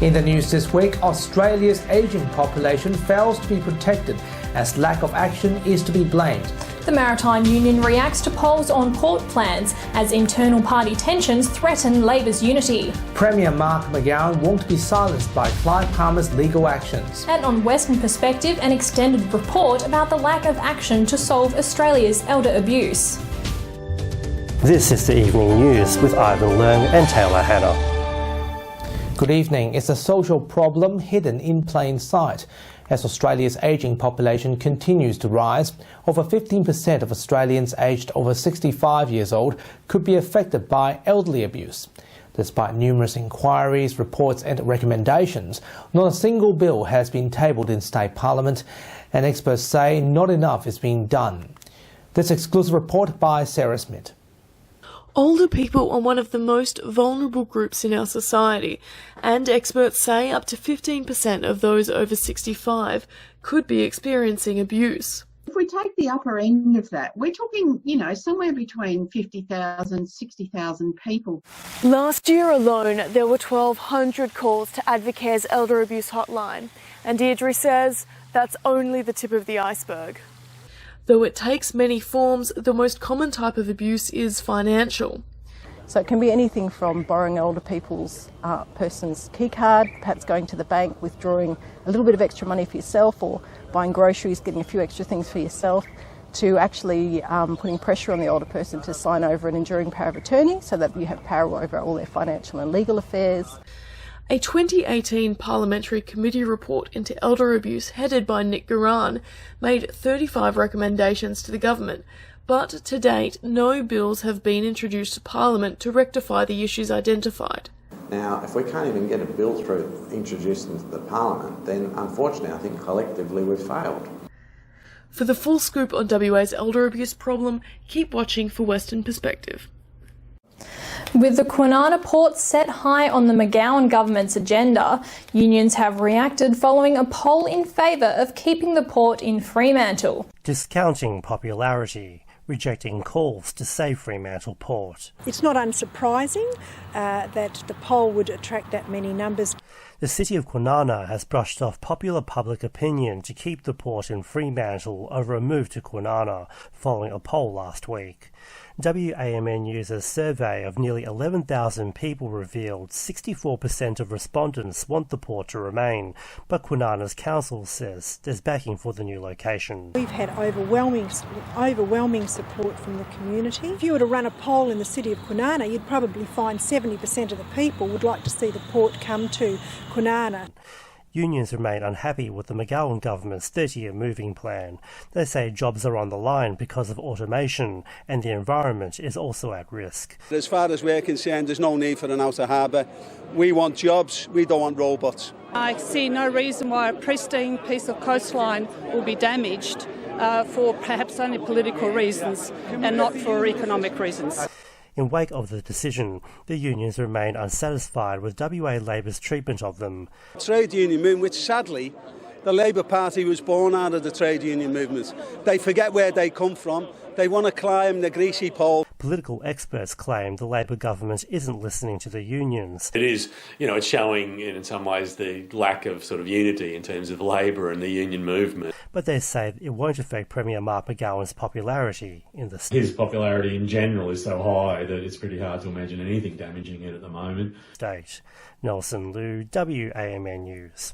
In the news this week, Australia's ageing population fails to be protected as lack of action is to be blamed. The Maritime Union reacts to polls on port plans as internal party tensions threaten Labor's unity. Premier Mark McGowan won't be silenced by Clive Palmer's legal actions. And on Western Perspective, an extended report about the lack of action to solve Australia's elder abuse. This is the Evening News with Ivan Leung and Taylor Hanna. Good evening. It's a social problem hidden in plain sight. As Australia's ageing population continues to rise, over 15% of Australians aged over 65 years old could be affected by elderly abuse. Despite numerous inquiries, reports and recommendations, not a single bill has been tabled in State Parliament, and experts say not enough is being done. This exclusive report by Sarah Smith. Older people are one of the most vulnerable groups in our society, and experts say up to 15% of those over 65 could be experiencing abuse. If we take the upper end of that, we're talking, somewhere between 50,000, 60,000 people. Last year alone, there were 1,200 calls to Advocare's elder abuse hotline, and Deirdre says that's only the tip of the iceberg. Though it takes many forms, the most common type of abuse is financial. So it can be anything from borrowing older person's key card, perhaps going to the bank, withdrawing a little bit of extra money for yourself, or buying groceries, getting a few extra things for yourself, to actually putting pressure on the older person to sign over an enduring power of attorney so that you have power over all their financial and legal affairs. A 2018 Parliamentary Committee report into elder abuse headed by Nick Guran made 35 recommendations to the government, but to date no bills have been introduced to Parliament to rectify the issues identified. Now, if we can't even get a bill introduced into the Parliament, then unfortunately I think collectively we've failed. For the full scoop on WA's elder abuse problem, keep watching for Western Perspective. With the Kwinana port set high on the McGowan government's agenda, unions have reacted following a poll in favour of keeping the port in Fremantle. Discounting popularity, rejecting calls to save Fremantle Port. It's not unsurprising that the poll would attract that many numbers. The city of Kwinana has brushed off popular public opinion to keep the port in Fremantle over a move to Kwinana following a poll last week. WAMN News' survey of nearly 11,000 people revealed 64% of respondents want the port to remain, but Kwinana's council says there's backing for the new location. We've had overwhelming support from the community. If you were to run a poll in the city of Kwinana, you'd probably find 70% of the people would like to see the port come to Kwinana. Unions remain unhappy with the McGowan government's 30-year moving plan. They say jobs are on the line because of automation and the environment is also at risk. As far as we're concerned, there's no need for an outer harbour. We want jobs, we don't want robots. I see no reason why a pristine piece of coastline will be damaged for perhaps only political reasons and not for economic reasons. In wake of the decision, the unions remain unsatisfied with WA Labor's treatment of them. Trade union movement, which sadly the Labour Party was born out of the trade union movement. They forget where they come from. They want to climb the greasy pole. Political experts claim the Labor government isn't listening to the unions. It is, it's showing in some ways the lack of sort of unity in terms of Labor and the union movement. But they say it won't affect Premier Mark McGowan's popularity in the state. His popularity in general is so high that it's pretty hard to imagine anything damaging it at the moment. Nelson Liu, WAMN News.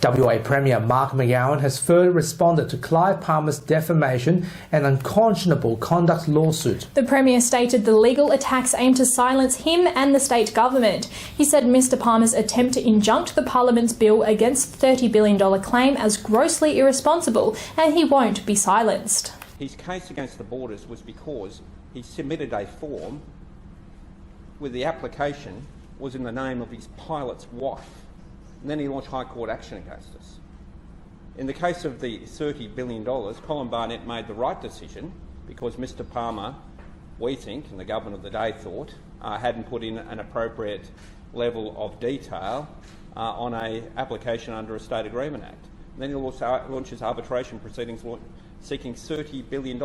WA Premier Mark McGowan has further responded to Clive Palmer's defamation and unconscionable conduct lawsuit. The Premier stated the legal attacks aim to silence him and the state government. He said Mr Palmer's attempt to injunct the Parliament's bill against $30 billion claim as grossly irresponsible, and he won't be silenced. His case against the Borders was because he submitted a form where the application was in the name of his pilot's wife. And then he launched High Court action against us. In the case of the $30 billion, Colin Barnett made the right decision because Mr Palmer, we think, and the government of the day thought, hadn't put in an appropriate level of detail on an application under a State Agreement Act. And then he also launches arbitration proceedings seeking $30 billion.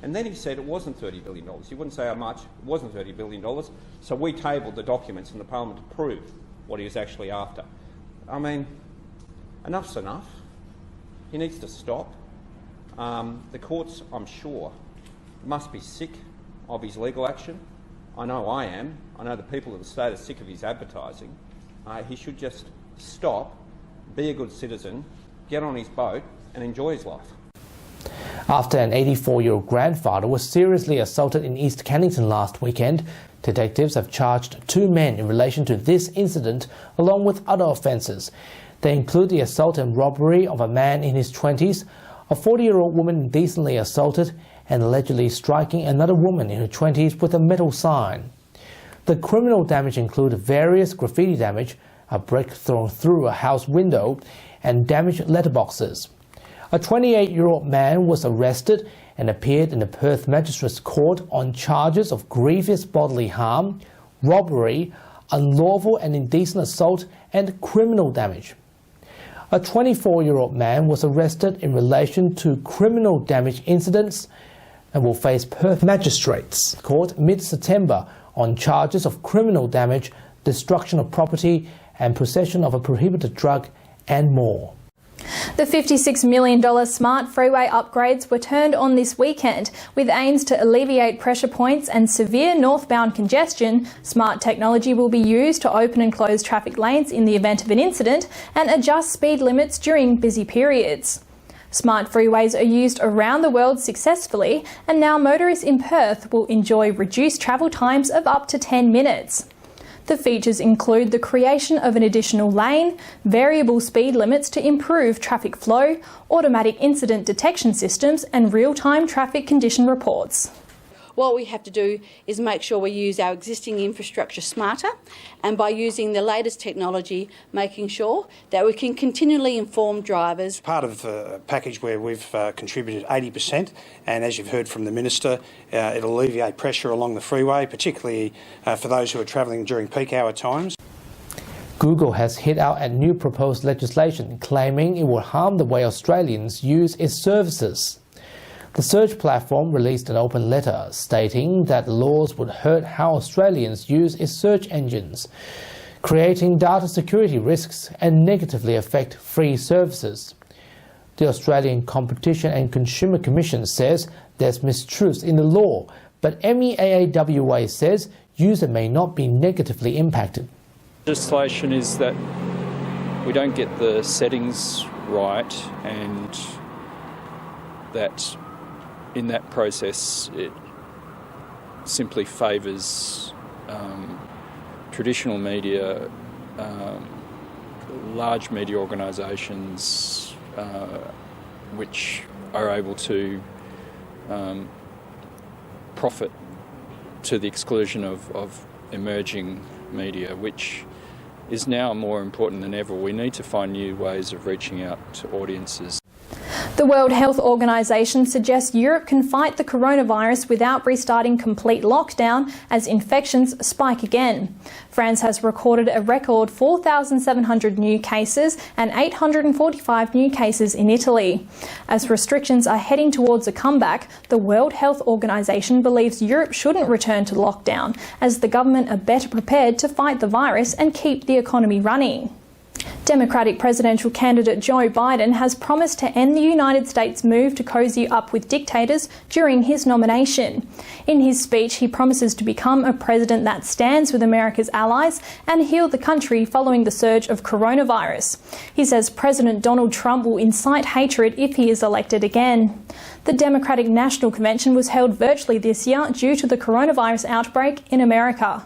And then he said it wasn't $30 billion. He wouldn't say how much. It wasn't $30 billion. So we tabled the documents in the Parliament to prove what he was actually after. I mean, enough's enough. He needs to stop. The courts, I'm sure, must be sick of his legal action. I know I am. I know the people of the state are sick of his advertising. He should just stop, be a good citizen, get on his boat and enjoy his life. After an 84-year-old grandfather was seriously assaulted in East Kennington last weekend, detectives have charged 2 men in relation to this incident along with other offences. They include the assault and robbery of a man in his 20s, a 40-year-old woman indecently assaulted, and allegedly striking another woman in her 20s with a metal sign. The criminal damage included various graffiti damage, a brick thrown through a house window, and damaged letterboxes. A 28-year-old man was arrested and appeared in the Perth Magistrates Court on charges of grievous bodily harm, robbery, unlawful and indecent assault, and criminal damage. A 24-year-old man was arrested in relation to criminal damage incidents and will face Perth Magistrates Court mid-September on charges of criminal damage, destruction of property, and possession of a prohibited drug, and more. The $56 million smart freeway upgrades were turned on this weekend with aims to alleviate pressure points and severe northbound congestion. Smart technology will be used to open and close traffic lanes in the event of an incident and adjust speed limits during busy periods. Smart freeways are used around the world successfully, and now motorists in Perth will enjoy reduced travel times of up to 10 minutes. The features include the creation of an additional lane, variable speed limits to improve traffic flow, automatic incident detection systems, and real-time traffic condition reports. What we have to do is make sure we use our existing infrastructure smarter, and by using the latest technology, making sure that we can continually inform drivers. Part of a package where we've contributed 80%, and as you've heard from the Minister, it'll alleviate pressure along the freeway, particularly for those who are travelling during peak hour times. Google has hit out at new proposed legislation, claiming it will harm the way Australians use its services. The search platform released an open letter stating that the laws would hurt how Australians use its search engines, creating data security risks and negatively affect free services. The Australian Competition and Consumer Commission says there's mistruths in the law, but MEAAWA says user may not be negatively impacted. Legislation is that we don't get the settings right, and that in that process it simply favours traditional media, large media organisations which are able to profit to the exclusion of emerging media, which is now more important than ever. We need to find new ways of reaching out to audiences. The World Health Organization suggests Europe can fight the coronavirus without restarting complete lockdown as infections spike again. France has recorded a record 4,700 new cases and 845 new cases in Italy. As restrictions are heading towards a comeback, the World Health Organization believes Europe shouldn't return to lockdown, as the government are better prepared to fight the virus and keep the economy running. Democratic presidential candidate Joe Biden has promised to end the United States' move to cozy up with dictators during his nomination. In his speech, he promises to become a president that stands with America's allies and heal the country following the surge of coronavirus. He says President Donald Trump will incite hatred if he is elected again. The Democratic National Convention was held virtually this year due to the coronavirus outbreak in America.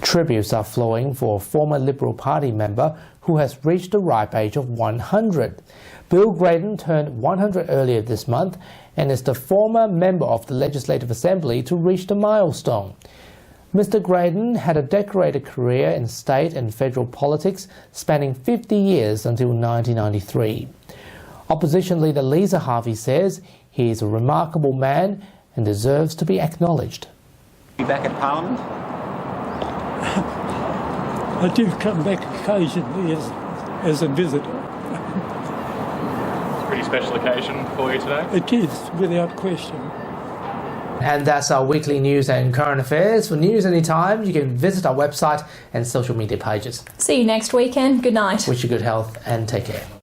Tributes are flowing for a former Liberal Party member who has reached the ripe age of 100. Bill Graydon turned 100 earlier this month and is the former member of the Legislative Assembly to reach the milestone. Mr. Graydon had a decorated career in state and federal politics spanning 50 years until 1993. Opposition leader Lisa Harvey says he is a remarkable man and deserves to be acknowledged. Be back at Parliament? I do come back occasionally as a visitor. It's a pretty special occasion for you today? It is, without question. And that's our weekly news and current affairs. For news anytime, you can visit our website and social media pages. See you next weekend. Good night. Wish you good health and take care.